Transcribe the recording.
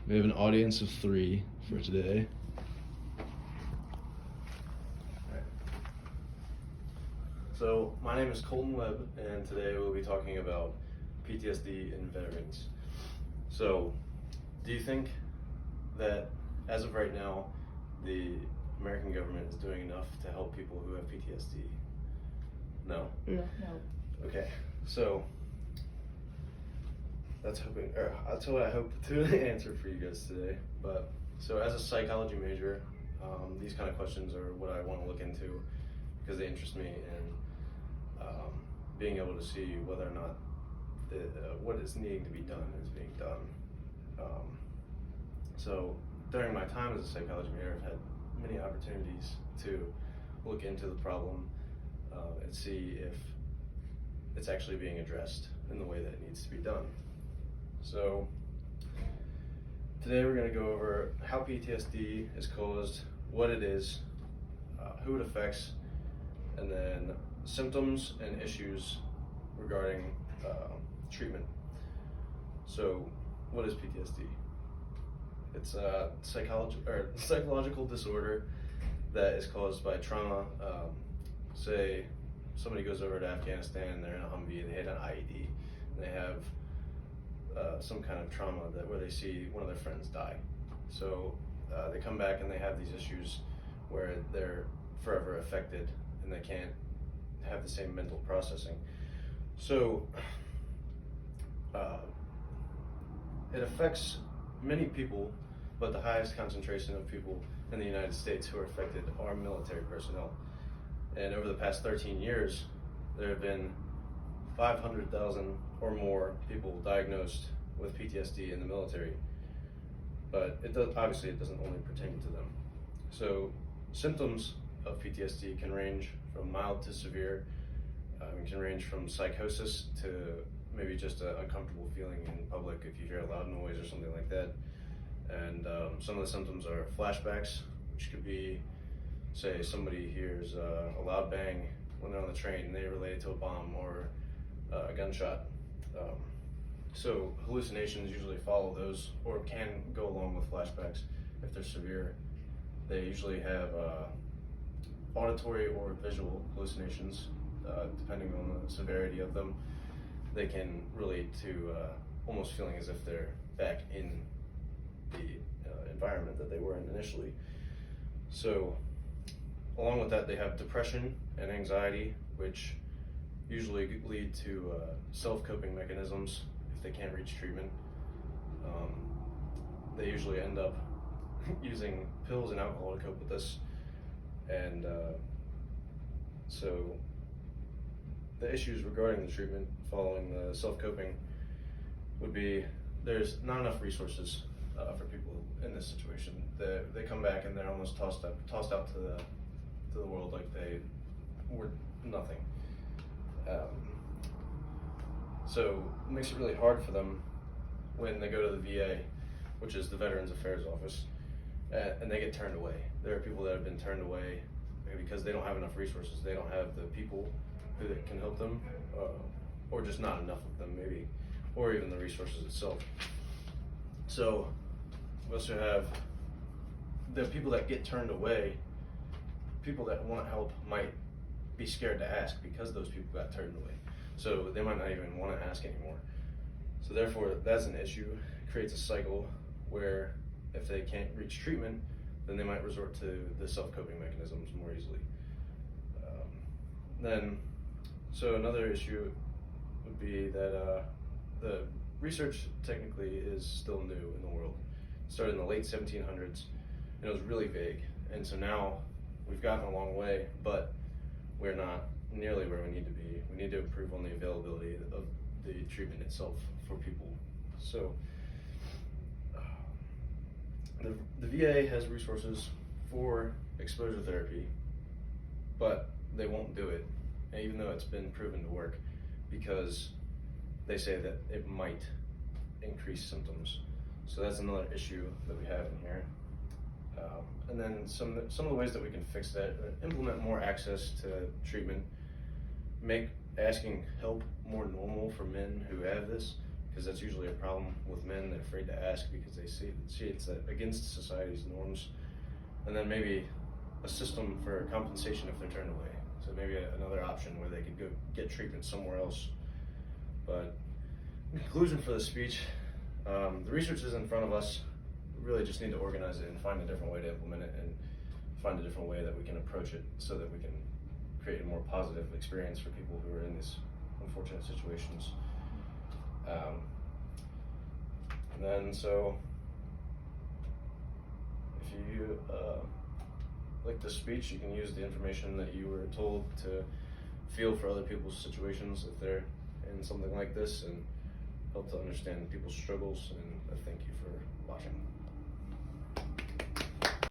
We have an audience of 3 for today. So, my name is Colton Webb, and today we'll be talking about PTSD in veterans. So, do you think that as of right now, the American government is doing enough to help people who have PTSD? No? No. Okay, so that's what I hope to answer for you guys today. But so as a psychology major, these kind of questions are what I want to look into because they interest me in being able to see whether or not what is needing to be done is being done. So during my time as a psychology major, I've had many opportunities to look into the problem and see if it's actually being addressed in the way that it needs to be done. So today we're going to go over how PTSD is caused, what it is, who it affects, and then symptoms and issues regarding treatment. So what is PTSD? It's a psychological disorder that is caused by trauma. Say somebody goes over to Afghanistan, they're in a Humvee, they hit an IED, and they have some kind of trauma where they see one of their friends die. So they come back and they have these issues where they're forever affected and they can't have the same mental processing. So it affects many people, but the highest concentration of people in the United States who are affected are military personnel. And over the past 13 years, there have been 500,000 or more people diagnosed with PTSD in the military. But obviously it doesn't only pertain to them. So symptoms of PTSD can range from mild to severe. It can range from psychosis to maybe just an uncomfortable feeling in public if you hear a loud noise or something like that. And some of the symptoms are flashbacks, which could be, say, somebody hears a loud bang when they're on the train and they relate it to a bomb or a gunshot. So hallucinations usually follow those or can go along with flashbacks if they're severe. They usually have auditory or visual hallucinations, depending on the severity of them. They can relate to almost feeling as if they're back in the environment that they were in initially. So along with that, they have depression and anxiety, which usually lead to self-coping mechanisms if they can't reach treatment. They usually end up using pills and alcohol to cope with this. And so the issues regarding the treatment following the self-coping would be there's not enough resources for people in this situation. They come back and they're almost tossed out to the world like they were nothing. So it makes it really hard for them when they go to the VA, which is the Veterans Affairs Office, and they get turned away. There are people that have been turned away because they don't have enough resources. They don't have the people who can help them, or just not enough of them maybe, or even the resources itself. So we also have the people that get turned away. People that want help might be scared to ask because those people got turned away. So they might not even want to ask anymore. So therefore, that's an issue. It creates a cycle where if they can't reach treatment, then they might resort to the self-coping mechanisms more easily. So another issue would be that the research technically is still new in the world. It started in the late 1700s, and it was really vague. And so now we've gotten a long way, but we're not nearly where we need to be. We need to improve on the availability of the treatment itself for people. So the VA has resources for exposure therapy, but they won't do it, even though it's been proven to work, because they say that it might increase symptoms. So that's another issue that we have in here. And then some of the ways that we can fix that: implement more access to treatment, make asking help more normal for men who have this, because that's usually a problem with men. They're afraid to ask because they see it's against society's norms. And then maybe a system for compensation if they're turned away. So maybe another option where they could go get treatment somewhere else. But in conclusion for the speech, the research is in front of us. We really just need to organize it and find a different way to implement it, and find a different way that we can approach it so that we can create a more positive experience for people who are in these unfortunate situations. And then, so if you like the speech, you can use the information that you were told to feel for other people's situations if they're in something like this, and help to understand people's struggles. And I thank you for watching.